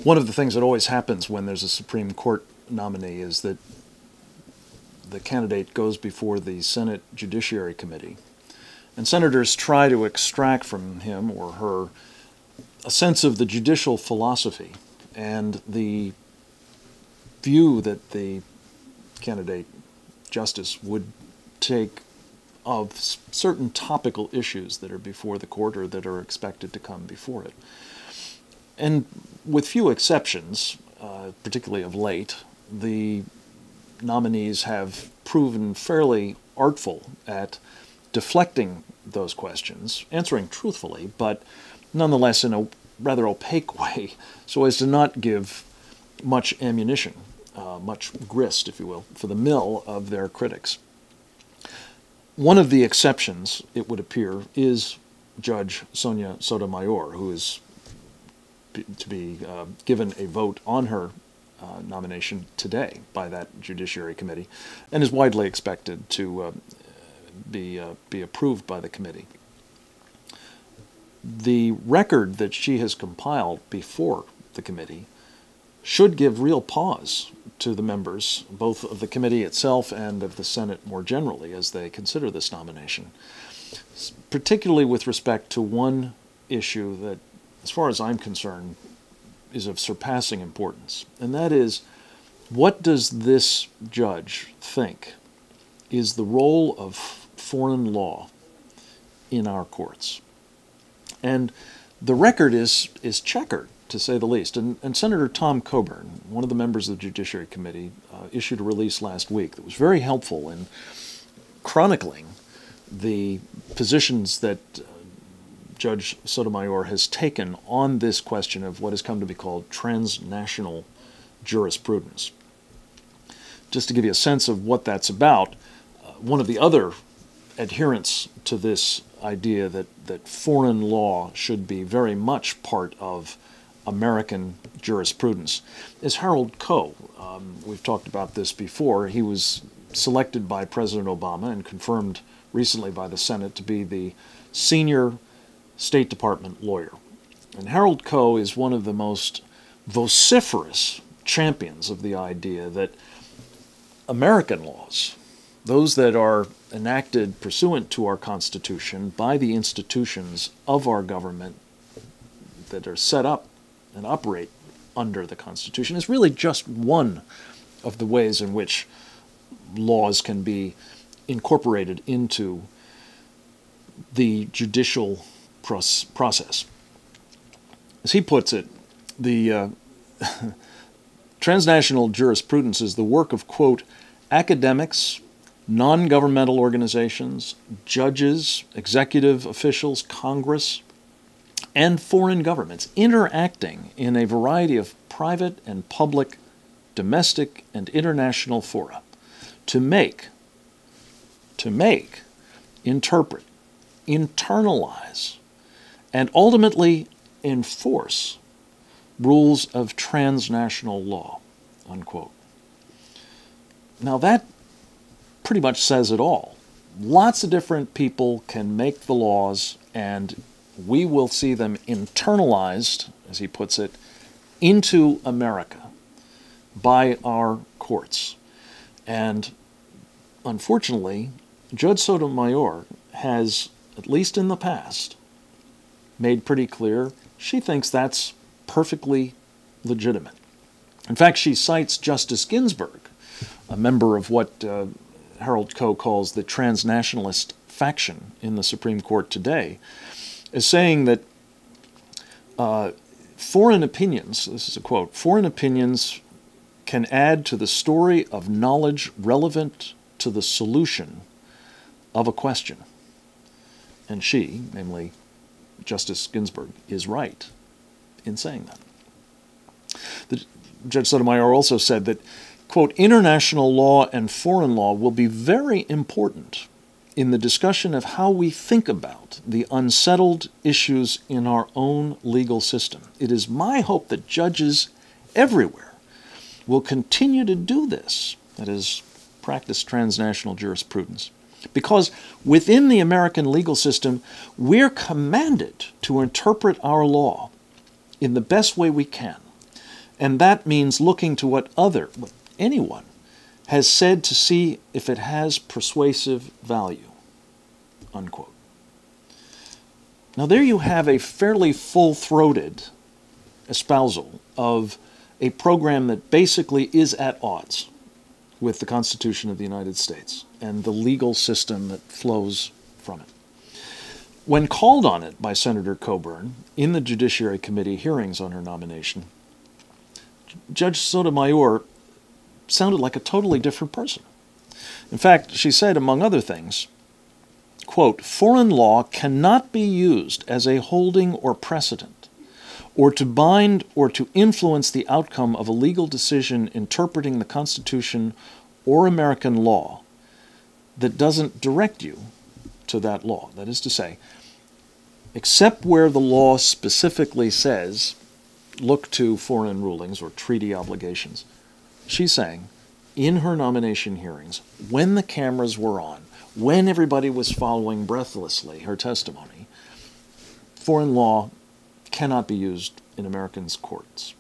One of the things that always happens when there's a Supreme Court nominee is that the candidate goes before the Senate Judiciary Committee, and senators try to extract from him or her a sense of the judicial philosophy and the view that the candidate justice would take of certain topical issues that are before the court or that are expected to come before it. And with few exceptions, particularly of late, the nominees have proven fairly artful at deflecting those questions, answering truthfully, but nonetheless in a rather opaque way, so as to not give much ammunition, much grist, if you will, for the mill of their critics. One of the exceptions, it would appear, is Judge Sonia Sotomayor, who is to be given a vote on her nomination today by that Judiciary Committee, and is widely expected to be approved by the committee. The record that she has compiled before the committee should give real pause to the members, both of the committee itself and of the Senate more generally, as they consider this nomination, particularly with respect to one issue that, as far as I'm concerned, is of surpassing importance, and that is, what does this judge think is the role of foreign law in our courts? And the record is checkered, to say the least. And Senator Tom Coburn, one of the members of the Judiciary Committee, issued a release last week that was very helpful in chronicling the positions that Judge Sotomayor has taken on this question of what has come to be called transnational jurisprudence. Just to give you a sense of what that's about, one of the other adherents to this idea that foreign law should be very much part of American jurisprudence is Harold Koh. We've talked about this before. He was selected by President Obama and confirmed recently by the Senate to be the senior State Department lawyer. And Harold Koh is one of the most vociferous champions of the idea that American laws, those that are enacted pursuant to our Constitution by the institutions of our government that are set up and operate under the Constitution, is really just one of the ways in which laws can be incorporated into the judicial process. As he puts it, the transnational jurisprudence is the work of, quote, academics, non-governmental organizations, judges, executive officials, Congress, and foreign governments interacting in a variety of private and public, domestic and international fora to make, interpret, internalize, and ultimately enforce rules of transnational law, unquote. Now that pretty much says it all. Lots of different people can make the laws, and we will see them internalized, as he puts it, into America by our courts. And unfortunately, Judge Sotomayor has, at least in the past, made pretty clear she thinks that's perfectly legitimate. In fact, she cites Justice Ginsburg, a member of what Harold Koh calls the transnationalist faction in the Supreme Court today, as saying that foreign opinions, this is a quote, foreign opinions can add to the story of knowledge relevant to the solution of a question. And she, namely Justice Ginsburg, is right in saying that. Judge Sotomayor also said that, quote, international law and foreign law will be very important in the discussion of how we think about the unsettled issues in our own legal system. It is my hope that judges everywhere will continue to do this, that is, practice transnational jurisprudence, because within the American legal system, we're commanded to interpret our law in the best way we can, And that means looking to what anyone has said to see if it has persuasive value, unquote. Now there you have a fairly full-throated espousal of a program that basically is at odds with the Constitution of the United States and the legal system that flows from it. When called on it by Senator Coburn in the Judiciary Committee hearings on her nomination, Judge Sotomayor sounded like a totally different person. In fact, she said, among other things, quote, "Foreign law cannot be used as a holding or precedent, or to bind or to influence the outcome of a legal decision interpreting the Constitution or American law that doesn't direct you to that law." That is to say, except where the law specifically says, look to foreign rulings or treaty obligations. She's saying, in her nomination hearings, when the cameras were on, when everybody was following breathlessly her testimony, foreign law cannot be used in Americans' courts.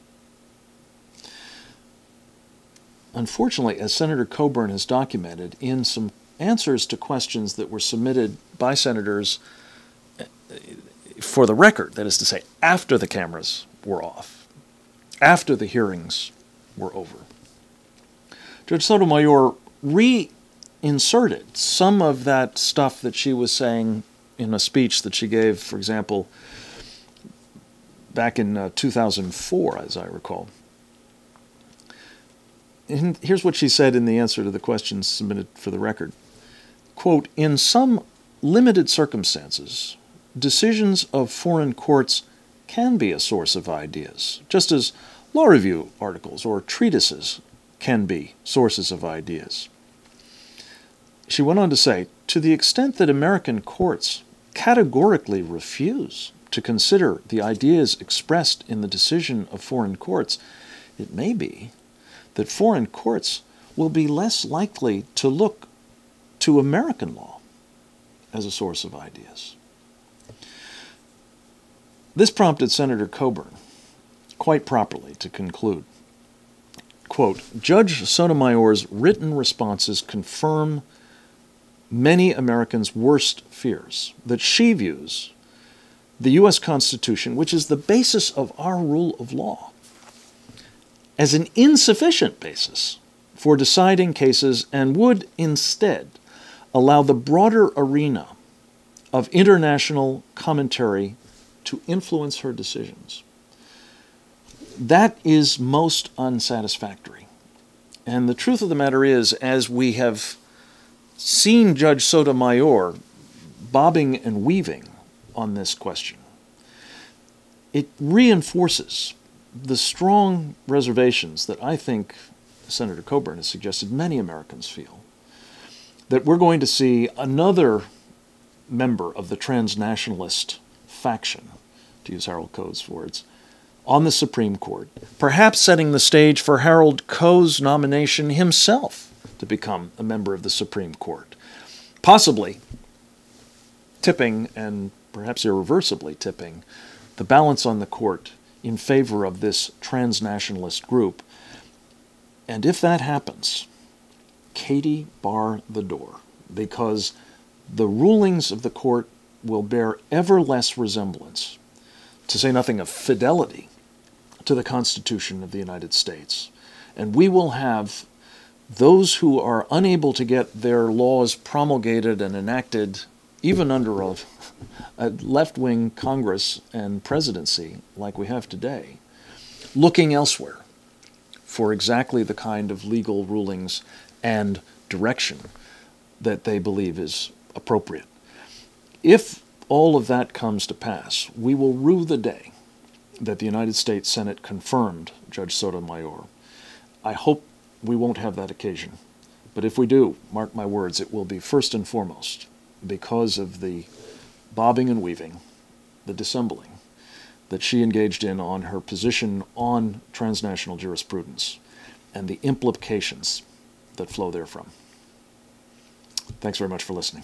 Unfortunately, as Senator Coburn has documented in some answers to questions that were submitted by senators for the record, that is to say, after the cameras were off, after the hearings were over, Judge Sotomayor reinserted some of that stuff that she was saying in a speech that she gave, for example, back in 2004, as I recall. And here's what she said in the answer to the questions submitted for the record. Quote, "In some limited circumstances, decisions of foreign courts can be a source of ideas, just as law review articles or treatises can be sources of ideas." She went on to say, "To the extent that American courts categorically refuse to consider the ideas expressed in the decision of foreign courts, it may be that foreign courts will be less likely to look to American law as a source of ideas." This prompted Senator Coburn, quite properly, to conclude, quote, "Judge Sotomayor's written responses confirm many Americans' worst fears, that she views the U.S. Constitution, which is the basis of our rule of law, as an insufficient basis for deciding cases and would instead allow the broader arena of international commentary to influence her decisions." That is most unsatisfactory. And the truth of the matter is, as we have seen Judge Sotomayor bobbing and weaving on this question, it reinforces the strong reservations that I think Senator Coburn has suggested many Americans feel, that we're going to see another member of the transnationalist faction, to use Harold Coe's words, on the Supreme Court, perhaps setting the stage for Harold Coe's nomination himself to become a member of the Supreme Court, possibly tipping, and perhaps irreversibly tipping, the balance on the court in favor of this transnationalist group. And if that happens, Katie, bar the door, because the rulings of the court will bear ever less resemblance, to say nothing of fidelity, to the Constitution of the United States. And we will have those who are unable to get their laws promulgated and enacted, even under a left-wing Congress and presidency like we have today, looking elsewhere for exactly the kind of legal rulings and direction that they believe is appropriate. If all of that comes to pass, we will rue the day that the United States Senate confirmed Judge Sotomayor. I hope we won't have that occasion. But if we do, mark my words, it will be first and foremost because of the bobbing and weaving, the dissembling that she engaged in on her position on transnational jurisprudence and the implications that flow therefrom. Thanks very much for listening.